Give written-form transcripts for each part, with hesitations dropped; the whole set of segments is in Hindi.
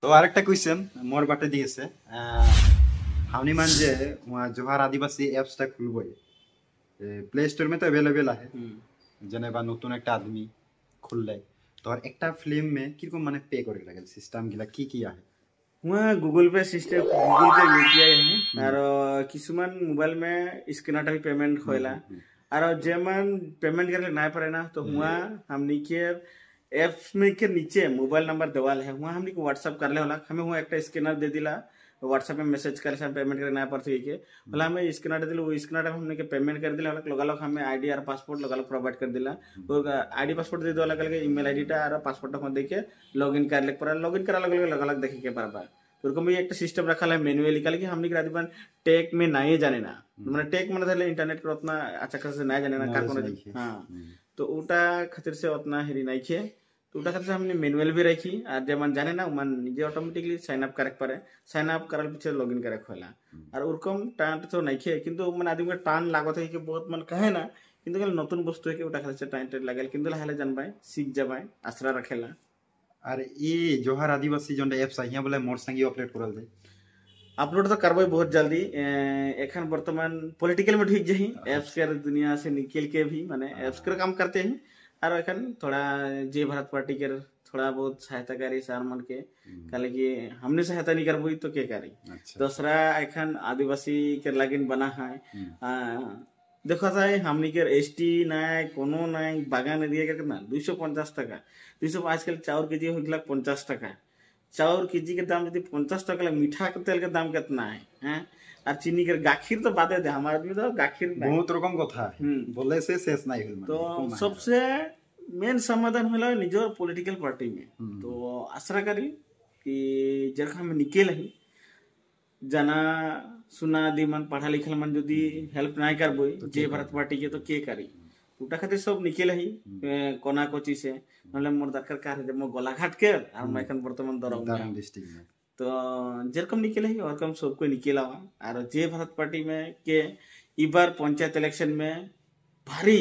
তো আরেকটা কোয়েশ্চেন মোর বাটে দিয়েছে হাউনি মান যে जोहार आदिवासी অ্যাপসটা খুলবই প্লে স্টোর में तो अवेलेबल है যেনেবা নতুন একটা আদমি খুললে তো একটা ফিল্ম में কিরকম মানে পে করে লাগে সিস্টেম গিলা কি আহে वहाँ गूगल पे सिस्टम गूगल के यूपीआई है और किसुमान मोबाइल में स्कैनर भी पेमेंट होइला और जेमन पेमेंट करके ना पड़े ना तो वहाँ हमनी के एप्स में के नीचे मोबाइल नंबर देवाल है वहाँ हमनी को व्हाट्सएप कर ले होला हमें वहाँ एक स्कैनर दे दिला व्हाट्सएप में मैसेज करे सब पेमेंट करे ना पड़ती के होला हमें स्कैनर दे दिला वो स्कैनर हमने के पेमेंट कर दिला लगा लग हमें आईडी और पासपोर्ट लगा प्रोवाइड कर दिला वो आईडी पासपोर्ट दे दिला लगा ईमेल आईडी टा और पासपोर्ट को देके लॉगिन कर ले पर लॉगिन करा लगा अलग देखे के पारबा तो भी एक सिस्टम रखा है मैनुअली कल कि हमने रात टेक में नहीं जाने ना मैंने टेक मैंने इंटरनेट पर उतना अच्छा खासा नहीं जाने ना हाँ तो उटा खातिर से उतना हेरी नहीं खे तो उटा खातिर से हमने मैनुअल भी रखी और जब मन जाने ना मन निजे ऑटोमेटिकली साइन अप करे पारे साइन अप करल पीछे लॉगिन करे खोला और उरकम टान तो नहीं खे किंतु मन आदमी के टान लागत है कि बहुत मन कहे ना किंतु कल नतुन वस्तु है कि उटा खातिर से टाइम लागल किंतु लाहे जानबाय सीख जाबाय आसरा रखेला और ये जोहार आदिवासी जो एप्स है बोले मोर संगी अपलोड करल जाए अपलोड तो करबे बहुत जल्दी एखन वर्तमान पॉलिटिकल में ठीक जही एप्स के दुनिया से निकल के भी माने एप्स के काम करते हैं और एखन थोड़ा जे भारत पार्टी के थोड़ा बहुत सहायता करी सार मन के काले कि हमने सहायता नहीं करबई तो के करी दूसरा एखन आदिवासी के लागिन बना है देखा जाए हमनी के एसटी नाय कोनो नाय बागान एरिया के कितना 250 টাকা 200 आजकल चाउर केजी हो गया 50 টাকা चाउर केजी के दाम यदि 50 টাকা मीठा के तेल के दाम कितना है हैं और चीनी के गाखिर तो बातें दे हमारे भी तो गाखिर बहुत रकम कथा बोले से शेष नहीं होल तो सबसे मेन समाधान होला निजर पॉलिटिकल पार्टी में तो आशा करी कि जरखा में निकल ही जना सुना दी मन पढ़ा लिखल मन यदि हेल्प नहीं करबो जे भारत पार्टी के तो के करी उटा खातिर सब निकल ही कोना कोची से नले मोर दरकार कार जब मो गोलाघाट के और मैं एखन वर्तमान दरंग डिस्ट्रिक्ट में तो जेरकम निकल ही और कम सब कोई निकल आवा और जे भारत पार्टी में के ई बार पंचायत इलेक्शन में भारी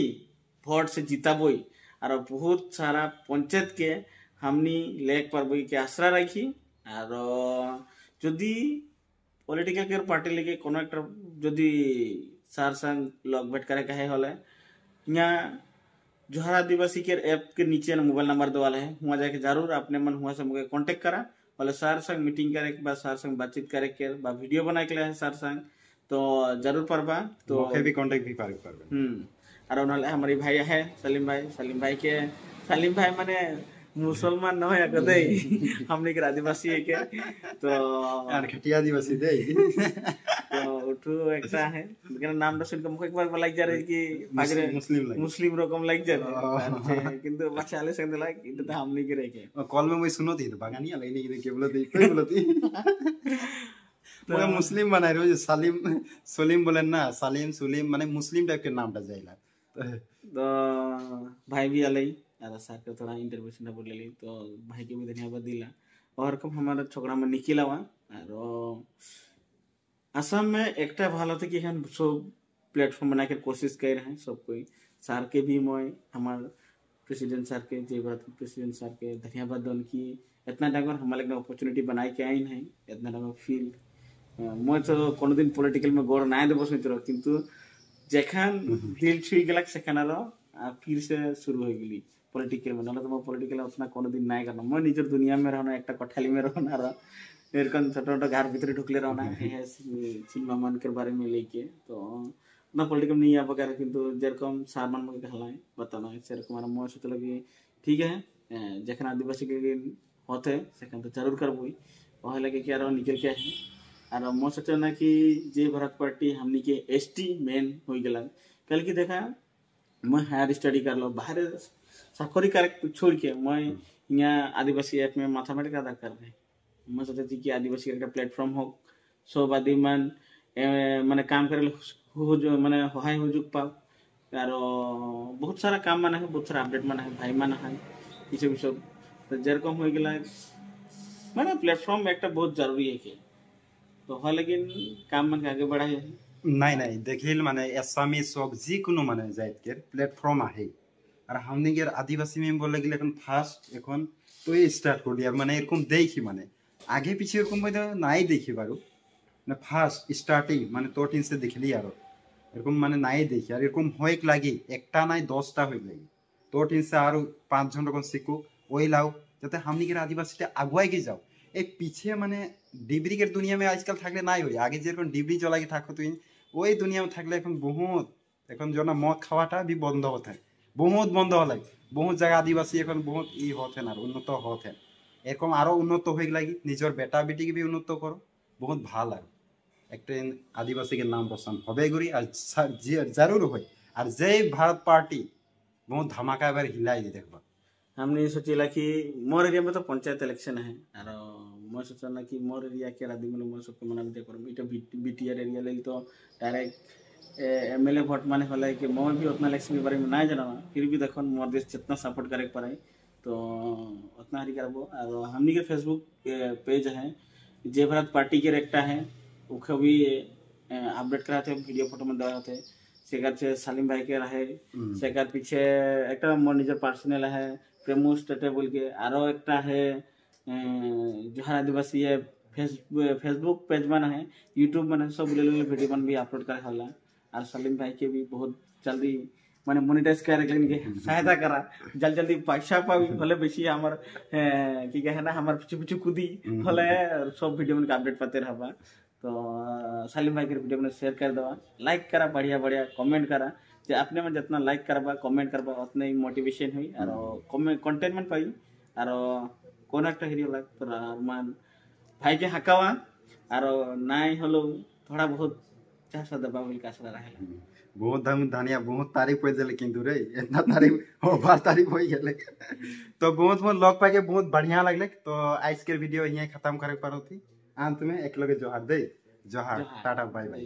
वोट से जीताबोई और बहुत सारा पंचायत के हमनी लेक परबोई के आसरा रखी और यदि पॉलिटिकल के पार्टी लेके कोनो एक यदि सार संग लॉग बैठ करे कहे होले यहाँ जोहार आदिवासी के ऐप के नीचे मोबाइल नंबर दवाला है वहाँ जाके जरूर अपने मन हुआ से मुझे कांटेक्ट करा बोले सार संग मीटिंग करे के बाद सार संग बातचीत करे के बाद वीडियो बनाए के लिए सार संग तो जरूर परबा तो भी कांटेक्ट भी करबे और उन्होंने हमारी भाई है सलीम भाई के सलीम भाई माने मुसलमान न है कदे हमने के आदिवासी है के तो और खटिया आदिवासी दे तो उठू एकटा है लेकिन नाम तो सुन के मुख एक बार लाग जा रही कि बाजरे मुस्लिम रकम लाग जा रहे किंतु बचाले संग लाग इतो तो हमने के रहे के कॉल में मैं सुनो थी तो बागानिया लेने के बोलती कोई बोलती तो मुस्लिम बनाए रहो सालिम सलीम बोले ना सालिम सुलीम माने मुस्लिम टाइप के नाम टा जाइला तो भाई भी अलई और सर के थोड़ा इंटरव्यू से बोल ली तो भाई के भी धन्यवाद दिला और कम हमारा छोकरा में निकला हुआ और असम में एकटा भालो थे कि हम सब प्लेटफॉर्म बना के कोशिश कर रहे हैं सब कोई सर के भी मैं हमारे प्रेसिडेंट सर के जय भारत प्रेसिडेंट सर के धन्यवाद दन की इतना डंगर हमारे लिए अपॉर्चुनिटी बनाई के आई नहीं इतना डंगर फील मैं तो कोनो दिन पॉलिटिकल में गोड़ ना दे बस मित्र किंतु जेखान दिल छुई गेलक सेखान फिर से शुरू हो गई पॉलिटिकल में ना तो पॉलिटिकल उतना कोनो दिन नहीं करना मैं निजर दुनिया में रहना एक कठाली में रहना एरकम छोटा छोटा घर भीतर ढुकले रहना सिनेमा मन के बारे में लेके तो ना पॉलिटिकल नहीं आ वगैरह किंतु जेरकम सारमान में कहला है बताना है सेरकम हमारा मैं सोचल कि ठीक है जखन आदिवासी के होते सेखन तो जरूर करबो वह लगे कि यार निकल के है और मैं सोचल ना कि जे भारत पार्टी हमनी के एसटी मेन हो गला कल की देखा मैं हायर स्टडी कर लो बाहर चाकरी कर छोड़ के मैं यहाँ आदिवासी ऐप में मैथमेटिक्स अदा कर रहे मैं सोचती थी कि आदिवासी का प्लेटफॉर्म हो सब आदि मन माने काम करे हो जो माने सहाय सुजोग पाओ और बहुत सारा काम माना है बहुत सारा अपडेट माना है भाई माना है ये सब तो जेरकम हो गला माने प्लेटफॉर्म एक बहुत जरूरी है कि तो हाँ लेकिन काम मन के आगे बढ़ा है नहीं देखिल माने एसामिस होक जिकुनो माने जाइत के प्लेटफॉर्म आहे और हमने के आदिवासी में बोले गेले এখন ফার্স্ট এখন তো স্টার্ট कर दिया माने এরকম দেখি माने আগে পিছিয়ে এরকম হয়তো নাই দেখি বারো, মানে ফার্স্ট স্টার্টিং মানে তোর টিনসে দেখলি আরো এরকম মানে নাই দেখি, আর এরকম হয়ে লাগি একটা নাই 10টা হয়ে লাগি তোর টিনসে আরো 5 জন রকম শিখুক ওই লাও, যাতে হামনিকের আদিবাসীটা আগুয়াই গিয়ে যাও। এই পিছিয়ে মানে ডিব্রিকের দুনিয়া মে আজকাল থাকলে নাই হই, আগে যেরকম ডিব্রি জ্বলাগি থাকো তুই ওই দুনিয়া মে থাকলে এখন বহুত, এখন জন মদ খাওয়াটা বি বন্ধ হতে বহুত বন্ধ হলাই, বহুত জায়গা আদিবাসী এখন বহুত ই হতে না উন্নত হতে, এরকম আরো উন্নত হয়ে লাগি নিজের বেটা বেটিকে বি উন্নত করো, বহুত ভাল আর একটা আদিবাসীকে নাম রোশন হবে গুরি আর জরুর হয়। আর যেই ভারত পার্টি बहुत धमाका एबार हिलाई दी देखबा। हमने सोचिला कि मोर एरिया में तो पंचायत इलेक्शन है और मैं सोचना कि मोर एरिया के आदमी मतलब मैं सबके मना दे कर इटा बीटीआर एरिया ले तो डायरेक्ट एमएलए वोट माने होला कि मैं भी उतना इलेक्शन के बारे में ना जाना, फिर भी देखो मोर देश जितना सपोर्ट करे पाए तो उतना हरी करबो। और हमनी के फेसबुक पेज है जे भारत पार्टी के एकटा है उखे भी अपडेट कराते वीडियो फोटो में देওয়া হতে, সেকাছে সালিম ভাইকে রাহে, সেকার পিছে একটা মোর নিজের পার্সোনাল है প্রেমু স্টেটে বলকে, আরো একটা है जोहार आदिवासी है फेसबुक पेज बना है, यूट्यूब बना है, सब ले वीडियो बन भी अपलोड करे होला। और सलीम भाई के भी बहुत जल्दी মানে মনিটাইজ করে রাখলেন সহায়তা করা জলদি জলদি পয়সা পাবি হলে বেশি আমার কি কহে না আমার পিছু পিছু কুদি হলে সব ভিডিও में अपडेट पाते रहबा। तो सलीम भाई के वीडियो में शेयर कर दवा, लाइक करा, बढ़िया बढ़िया कमेंट करा, जे अपने में जितना लाइक करबा कमेंट करबा उतना ही मोटिवेशन हुई और कंटेनमेंट पाई और কোন একটা হিরিও লাগ তোরা মান ভাইকে হাকাওয়া আর নাই হলো थोड़ा बहुत চাষা দেবা বলি কাছরা রাখলা। बहुत धनिया बहुत तारीफ हो दिले किंतु रे इतना तारीफ ओवर तारीफ हो गेले तो बहुत बहुत लग पाके बहुत बढ़िया लगले। तो आज के वीडियो यहीं खत्म करे पारो थी, अंत में एक लगे जोहार दे, जोहार टाटा बाय बाय।